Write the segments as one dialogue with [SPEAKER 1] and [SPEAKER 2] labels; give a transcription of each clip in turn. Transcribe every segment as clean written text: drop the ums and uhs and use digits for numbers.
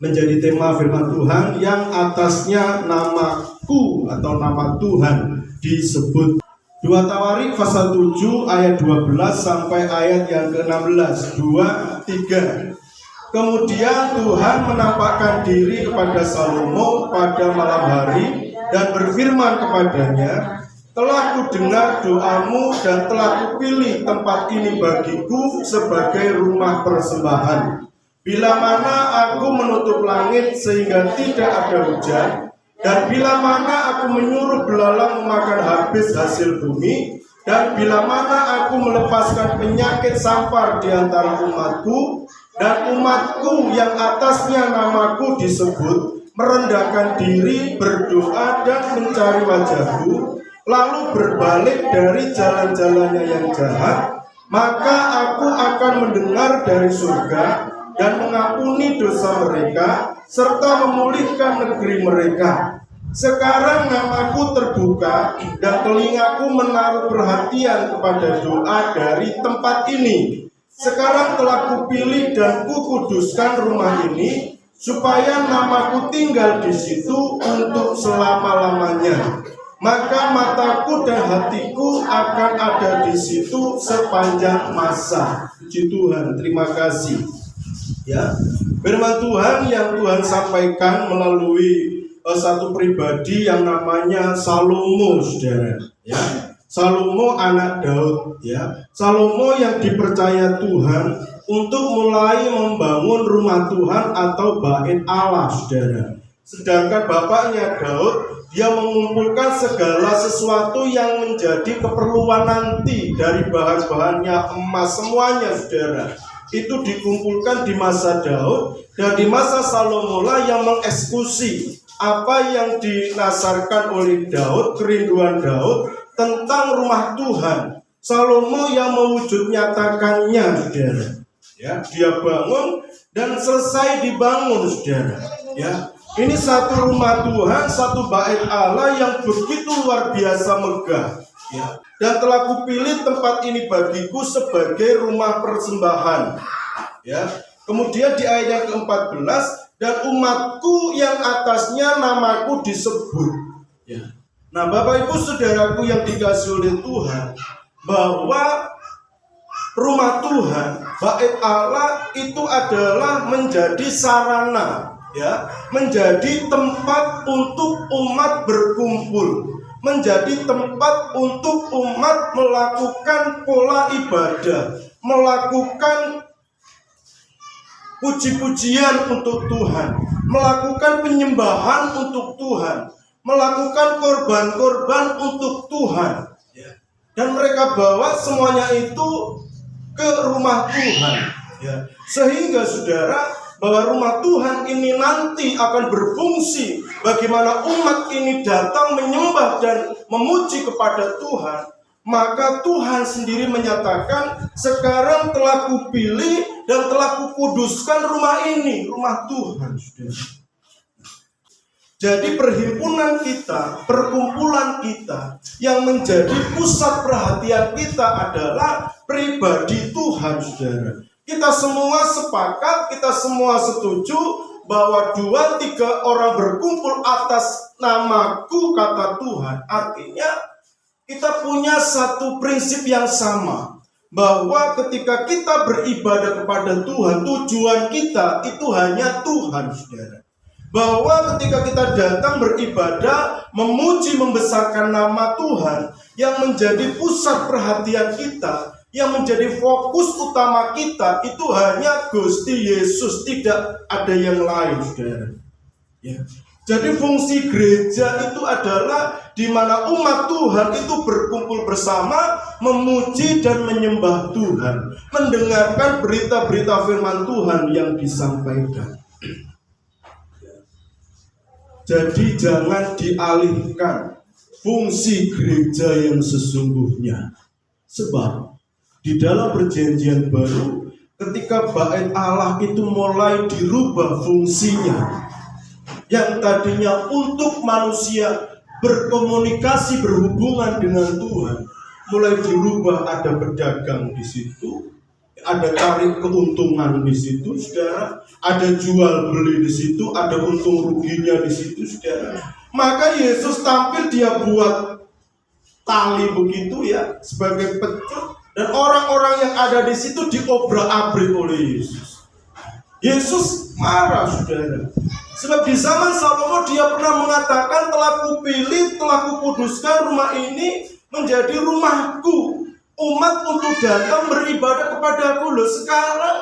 [SPEAKER 1] menjadi tema firman Tuhan yang atasnya namaku atau nama Tuhan disebut. 2 Tawarik pasal 7 ayat 12 sampai ayat yang ke-16. 2, 3. Kemudian Tuhan menampakkan diri kepada Salomo pada malam hari dan berfirman kepadanya, telah kudengar doamu dan telah kupilih tempat ini bagiku sebagai rumah persembahan. Bila mana aku menutup langit sehingga tidak ada hujan, dan bila mana aku menyuruh belalang memakan habis hasil bumi, dan bila mana aku melepaskan penyakit sampar di antara umatku, dan umatku yang atasnya namaku disebut merendahkan diri, berdoa dan mencari wajahku, lalu berbalik dari jalan-jalannya yang jahat, maka aku akan mendengar dari surga dan mengampuni dosa mereka serta memulihkan negeri mereka. Sekarang namaku terbuka dan telingaku menaruh perhatian kepada doa dari tempat ini. Sekarang telah kupilih dan kukuduskan rumah ini supaya namaku tinggal di situ untuk selama-lamanya. Maka mataku dan hatiku akan ada di situ sepanjang masa. Puji Tuhan, terima kasih. Ya, firman Tuhan yang Tuhan sampaikan melalui satu pribadi yang namanya Salomo, saudara. Ya, Salomo anak Daud. Ya, Salomo yang dipercaya Tuhan untuk mulai membangun rumah Tuhan atau bait Allah, saudara. Sedangkan bapaknya Daud, dia mengumpulkan segala sesuatu yang menjadi keperluan nanti dari bahan-bahannya emas semuanya, saudara. Itu dikumpulkan di masa Daud, dan di masa Salomo lah yang mengeksekusi apa yang dinasarkan oleh Daud, kerinduan Daud tentang rumah Tuhan. Salomo yang mewujud nyatakannya, saudara. Ya, dia bangun dan selesai dibangun, saudara. Ya, ini satu rumah Tuhan, satu bait Allah yang begitu luar biasa megah. Ya, dan telah kupilih tempat ini bagiku sebagai rumah persembahan. Ya, kemudian di ayat yang ke-14, dan umatku yang atasnya namaku disebut. Ya. Nah, Bapak Ibu Saudaraku yang dikasihi oleh Tuhan, bahwa rumah Tuhan, bait Allah itu adalah menjadi sarana, ya, menjadi tempat untuk umat berkumpul, menjadi tempat untuk umat melakukan pola ibadah, melakukan puji-pujian untuk Tuhan, melakukan penyembahan untuk Tuhan, melakukan korban-korban untuk Tuhan. Dan mereka bawa semuanya itu ke rumah Tuhan. Sehingga saudara, bahwa rumah Tuhan ini nanti akan berfungsi bagaimana umat ini datang menyembah dan memuji kepada Tuhan. Maka Tuhan sendiri menyatakan, sekarang telah kupilih dan telah kukuduskan rumah ini, rumah Tuhan. Jadi perhimpunan kita, perkumpulan kita yang menjadi pusat perhatian kita adalah pribadi Tuhan, saudara. Kita semua sepakat, kita semua setuju bahwa 2-3 orang berkumpul atas namaku, kata Tuhan. Artinya kita punya satu prinsip yang sama, bahwa ketika kita beribadah kepada Tuhan, tujuan kita itu hanya Tuhan, saudara. Bahwa ketika kita datang beribadah, memuji, membesarkan nama Tuhan, yang menjadi pusat perhatian kita, yang menjadi fokus utama kita, itu hanya Gusti Yesus, tidak ada yang lain, saudara. Ya. Jadi fungsi gereja itu adalah di mana umat Tuhan itu berkumpul bersama, memuji dan menyembah Tuhan, mendengarkan berita-berita firman Tuhan yang disampaikan. Jadi jangan dialihkan fungsi gereja yang sesungguhnya. Sebab di dalam perjanjian baru, ketika bait Allah itu mulai dirubah fungsinya, yang tadinya untuk manusia berkomunikasi, berhubungan dengan Tuhan, mulai dirubah, ada pedagang di situ, ada cari keuntungan di situ, saudara. Ada jual beli di situ, ada untung ruginya di situ, saudara. Maka Yesus tampil, dia buat tali begitu ya sebagai pecut, dan orang-orang yang ada di situ diobrak-abrik oleh Yesus. Yesus marah, saudara. Sebab di zaman Salomo dia pernah mengatakan, telah kupilih, telah kukuduskan rumah ini menjadi rumahku, umat untuk datang beribadah kepadaku. Loh, sekarang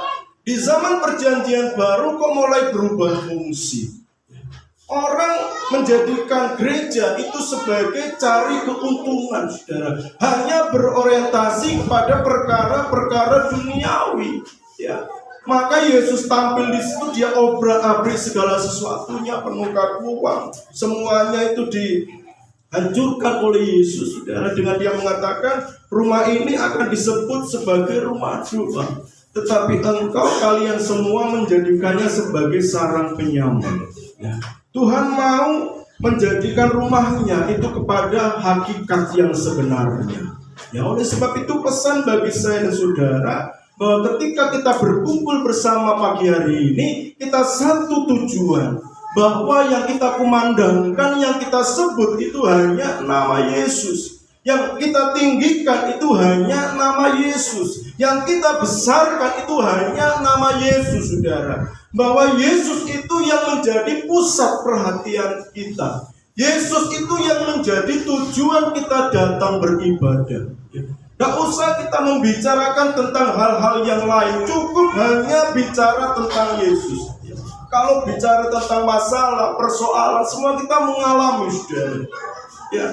[SPEAKER 1] di zaman perjanjian baru kok mulai berubah fungsi. Orang menjadikan gereja itu sebagai cari keuntungan, saudara. Hanya berorientasi kepada perkara-perkara duniawi, ya. Maka Yesus tampil di situ, dia obrak-abrik segala sesuatunya, penukar uang, semuanya itu dihancurkan oleh Yesus, saudara. Dengan dia mengatakan, rumah ini akan disebut sebagai rumah doa, tetapi engkau kalian semua menjadikannya sebagai sarang penyamun. Ya. Tuhan mau menjadikan rumahnya itu kepada hakikat yang sebenarnya. Ya, oleh sebab itu pesan bagi saya dan saudara, bahwa ketika kita berkumpul bersama pagi hari ini, kita satu tujuan, bahwa yang kita kumandangkan, yang kita sebut itu hanya nama Yesus. Yang kita tinggikan itu hanya nama Yesus. Yang kita besarkan itu hanya nama Yesus, saudara. Bahwa Yesus itu yang menjadi pusat perhatian kita. Yesus itu yang menjadi tujuan kita datang beribadah. Tidak usah kita membicarakan tentang hal-hal yang lain, cukup hanya bicara tentang Yesus. Kalau bicara tentang masalah, persoalan, semua kita mengalami, saudara. Ya.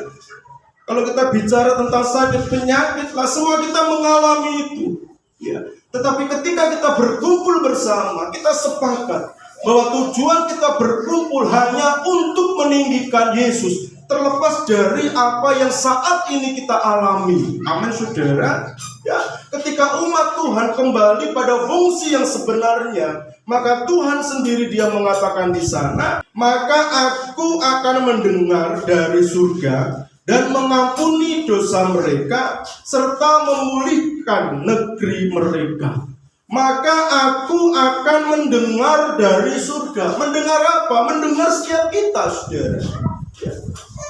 [SPEAKER 1] Kalau kita bicara tentang sakit penyakit, lah semua kita mengalami itu. Ya. Tetapi ketika kita berkumpul bersama, kita sepakat bahwa tujuan kita berkumpul hanya untuk meninggikan Yesus, terlepas dari apa yang saat ini kita alami. Amin, saudara. Ya, ketika umat Tuhan kembali pada fungsi yang sebenarnya, maka Tuhan sendiri dia mengatakan di sana, maka aku akan mendengar dari surga dan mengampuni dosa mereka serta memulihkan negeri mereka. Maka aku akan mendengar dari surga. Mendengar apa? Mendengar setiap kita, saudara. Ya.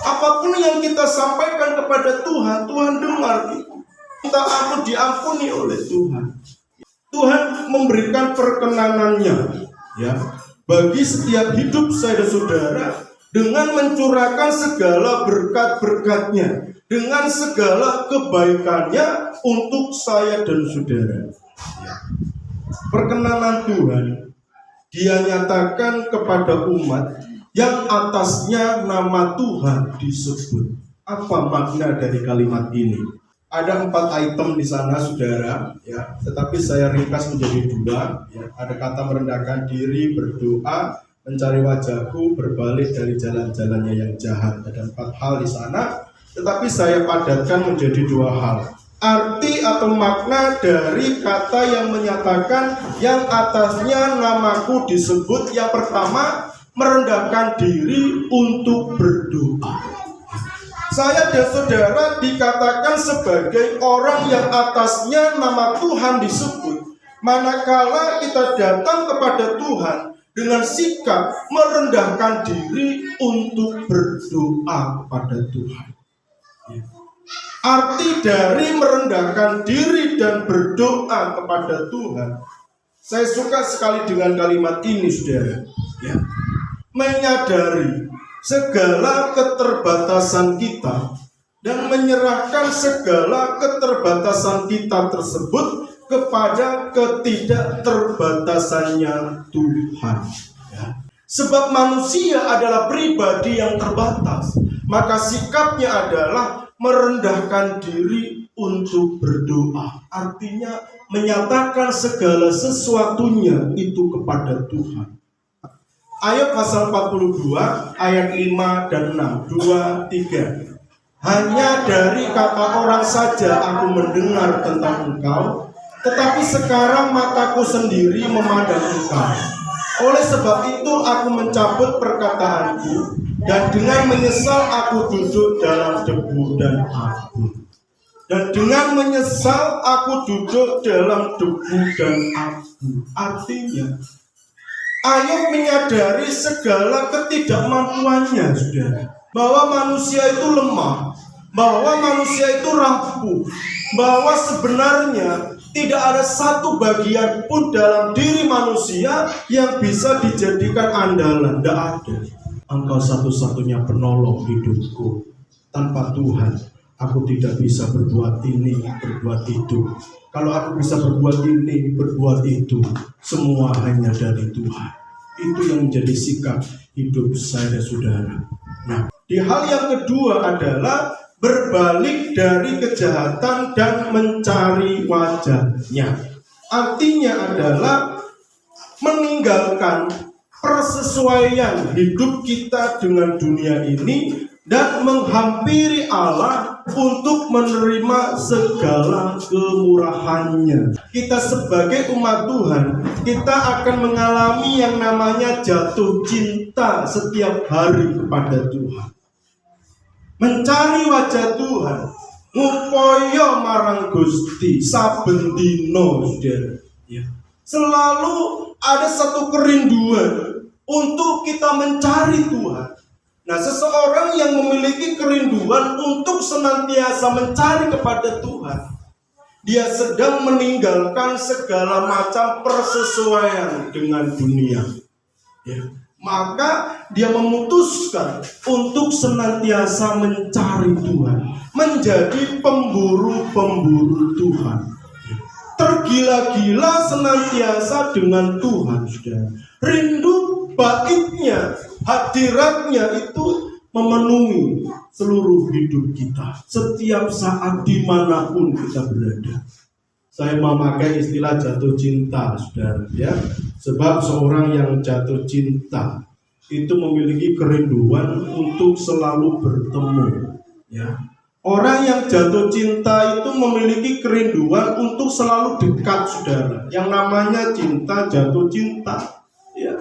[SPEAKER 1] Apapun yang kita sampaikan kepada Tuhan, Tuhan dengar itu. Kita akan diampuni oleh Tuhan. Tuhan memberikan perkenanannya, ya, bagi setiap hidup saya dan saudara, dengan mencurahkan segala berkat-berkatnya, dengan segala kebaikannya untuk saya dan saudara. Perkenanan Tuhan dia nyatakan kepada umat yang atasnya nama Tuhan disebut. Apa makna dari kalimat ini? Ada 4 item di sana, saudara, ya. Tetapi saya ringkas menjadi 2. Ya. Ada kata merendahkan diri, berdoa, mencari wajahku, berbalik dari jalan-jalannya yang jahat. Ada 4 hal di sana, tetapi saya padatkan menjadi 2 hal. Arti atau makna dari kata yang menyatakan yang atasnya namaku disebut. Yang pertama, merendahkan diri untuk berdoa. Saya dan saudara dikatakan sebagai orang yang atasnya nama Tuhan disebut, manakala kita datang kepada Tuhan dengan sikap merendahkan diri untuk berdoa kepada Tuhan. Arti dari merendahkan diri dan berdoa kepada Tuhan, saya suka sekali dengan kalimat ini, saudara. Ya. Menyadari segala keterbatasan kita dan menyerahkan segala keterbatasan kita tersebut kepada ketidakterbatasannya Tuhan. Ya. Sebab manusia adalah pribadi yang terbatas, maka sikapnya adalah merendahkan diri untuk berdoa. Artinya menyatakan segala sesuatunya itu kepada Tuhan. Ayat pasal 42 ayat 5 dan 6, 2, 3. Hanya dari kata orang saja aku mendengar tentang engkau, tetapi sekarang mataku sendiri memandang engkau. Oleh sebab itu aku mencabut perkataanku, dan dengan menyesal aku duduk dalam debu dan abu. Dan dengan menyesal aku duduk dalam debu dan abu. Artinya Ayub menyadari segala ketidakmampuannya, saudara. Bahwa manusia itu lemah, bahwa manusia itu rapuh, bahwa sebenarnya tidak ada satu bagian pun dalam diri manusia yang bisa dijadikan andalan. Tidak ada. Engkau satu-satunya penolong hidupku. Tanpa Tuhan, aku tidak bisa berbuat ini, berbuat itu. Kalau aku bisa berbuat ini, berbuat itu, semua hanya dari Tuhan. Itu yang menjadi sikap hidup saya dan saudara. Nah, di hal yang kedua adalah berbalik dari kejahatan dan mencari wajahnya. Artinya adalah meninggalkan persesuaian hidup kita dengan dunia ini dan menghampiri Allah untuk menerima segala kemurahannya. Kita sebagai umat Tuhan, kita akan mengalami yang namanya jatuh cinta setiap hari kepada Tuhan. Mencari wajah Tuhan, ngupoyo marang Gusti saben dina, saudara. Ya. Selalu ada satu kerinduan untuk kita mencari Tuhan. Nah, seseorang yang memiliki kerinduan untuk senantiasa mencari kepada Tuhan, dia sedang meninggalkan segala macam persesuaian dengan dunia. Ya. Maka dia memutuskan untuk senantiasa mencari Tuhan, menjadi pemburu-pemburu Tuhan. Tergila-gila senantiasa dengan Tuhan, saudara. Rindu baitnya, hadiratnya itu memenuhi seluruh hidup kita, setiap saat dimanapun kita berada. Saya memakai istilah jatuh cinta, saudara, ya. Sebab seorang yang jatuh cinta itu memiliki kerinduan untuk selalu bertemu, ya. Orang yang jatuh cinta itu memiliki kerinduan untuk selalu dekat, saudara. Yang namanya cinta, jatuh cinta, ya.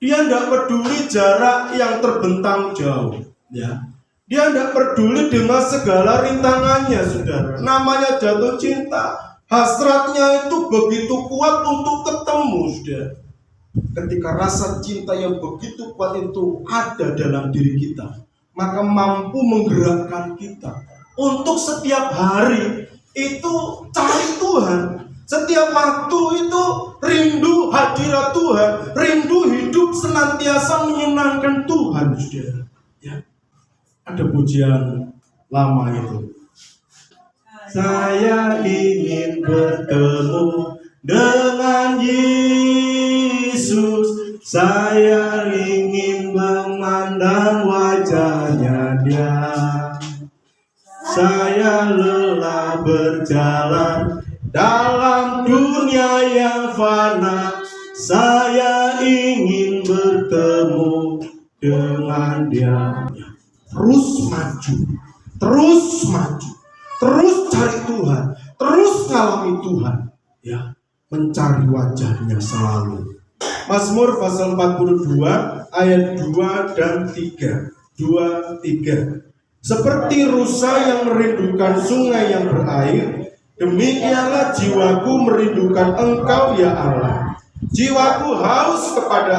[SPEAKER 1] Dia tidak peduli jarak yang terbentang jauh, ya. Dia tidak peduli dengan segala rintangannya, saudara. Namanya jatuh cinta. Hasratnya itu begitu kuat untuk ketemu, saudara. Ketika rasa cinta yang begitu kuat itu ada dalam diri kita, maka mampu menggerakkan kita untuk setiap hari itu cari Tuhan. Setiap waktu itu rindu hadirat Tuhan, rindu hidup senantiasa menyenangkan Tuhan, saudara. Ya. Ada pujian lama itu. Saya ingin bertemu dengan Yesus, saya ingin memandang wajahnya Dia. Saya lelah berjalan dalam dunia yang fana, saya ingin bertemu dengan Dia. Terus maju, terus maju, terus cari Tuhan, terus ngalami Tuhan, ya, mencari wajahnya selalu. Mazmur pasal 42 ayat 2 dan 3. 2, 3. Seperti rusa yang merindukan sungai yang berair, demikianlah jiwaku merindukan Engkau, ya Allah. Jiwaku haus kepada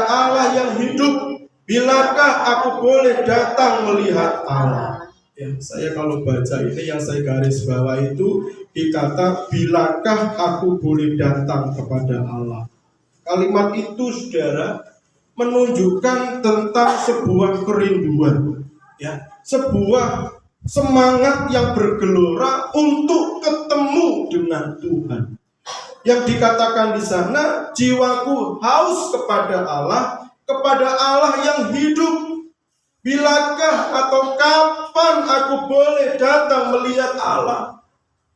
[SPEAKER 1] Allah yang hidup. Bilakah aku boleh datang melihat Allah? Ya, saya kalau baca ini yang saya garis bawah itu dikata bilakah aku boleh datang kepada Allah. Kalimat itu, saudara, menunjukkan tentang sebuah kerinduan, ya, sebuah semangat yang bergelora untuk ketemu dengan Tuhan. Yang dikatakan di sana, jiwaku haus kepada Allah yang hidup. Bilakah atau kapan aku boleh datang melihat Allah?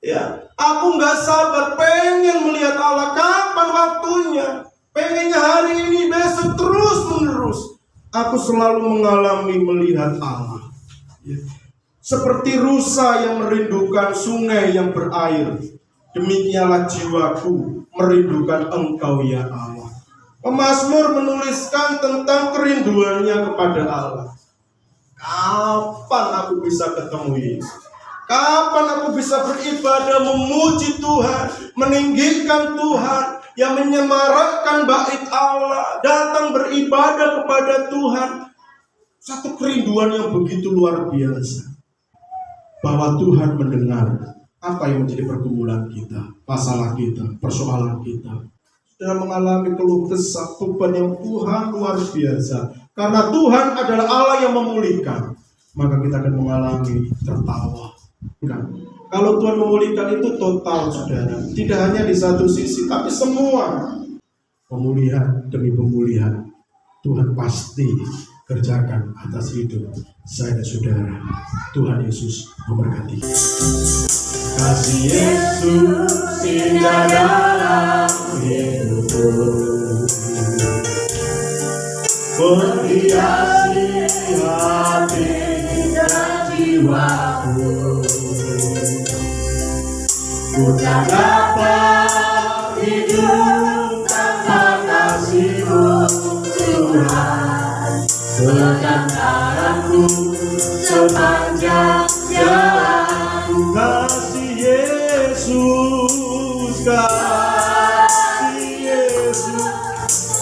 [SPEAKER 1] Ya, aku nggak sabar, pengen melihat Allah. Kapan waktunya? Pengennya hari ini, besok, terus menerus. Aku selalu mengalami melihat Allah. Ya. Seperti rusa yang merindukan sungai yang berair, demikianlah jiwaku merindukan Engkau, ya Allah. Pemazmur menuliskan tentang kerinduannya kepada Allah. Kapan aku bisa ketemu Yesus? Kapan aku bisa beribadah, memuji Tuhan, meninggikan Tuhan, yang menyemarakkan bait Allah, datang beribadah kepada Tuhan. Satu kerinduan yang begitu luar biasa, bahwa Tuhan mendengar apa yang menjadi pergumulan kita, masalah kita, persoalan kita. Sudah mengalami keluh kesah, beban yang Tuhan luar biasa. Karena Tuhan adalah Allah yang memulihkan, maka kita akan mengalami tertawa. Kalau Tuhan memulihkan itu total, saudara. Tidak hanya di satu sisi, tapi semua. Pemulihan demi pemulihan, Tuhan pasti kerjakan atas hidup saya dan saudara. Tuhan Yesus memberkati. Kasih Yesus indah dalam hidupku, menghiasi hati dan jiwaku. Ku tak dapat hidup tanpa kasih-Mu, Tuhan. Perkantaranku sepanjang jalan. Kasih Yesus, kasih Yesus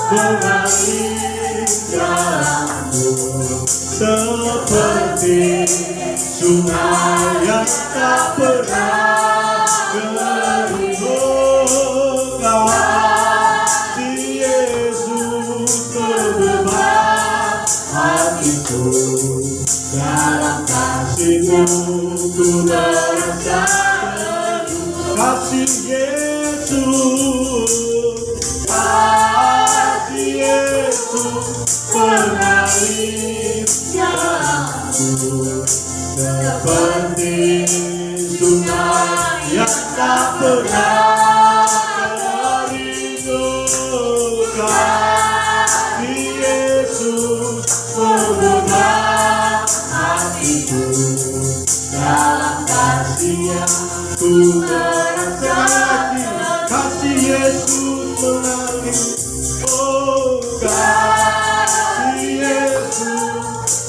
[SPEAKER 1] mengalir jalanku, seperti sungai yang tak pernah kering. Kasih Yesus membebas hatiku, dalam kasih-Mu ku merasa teduh. Kasih Yesus, kasih Yesus mengalir jalanku, seperti sungai yang tak pernah kering. Kasih Yesus membebas hatiku, dalam kasih-Nya ku merasa teduh. Kasih Yesus mengalir, oh kasih Yesus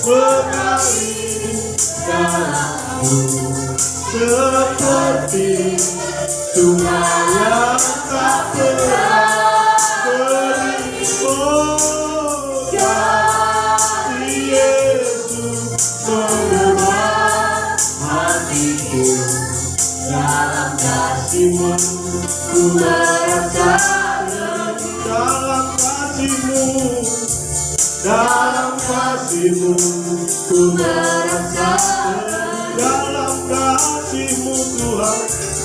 [SPEAKER 1] mengalir dalamku, seperti sungai yang tak pernah kering. Oh kasih Yesus membebas hatiku, dalam kasih-Mu ku merasa teduh. Dalam kasih-Mu, dalam kasih-Mu ku merasa teduh. Dalam kasih-Mu Tuhan.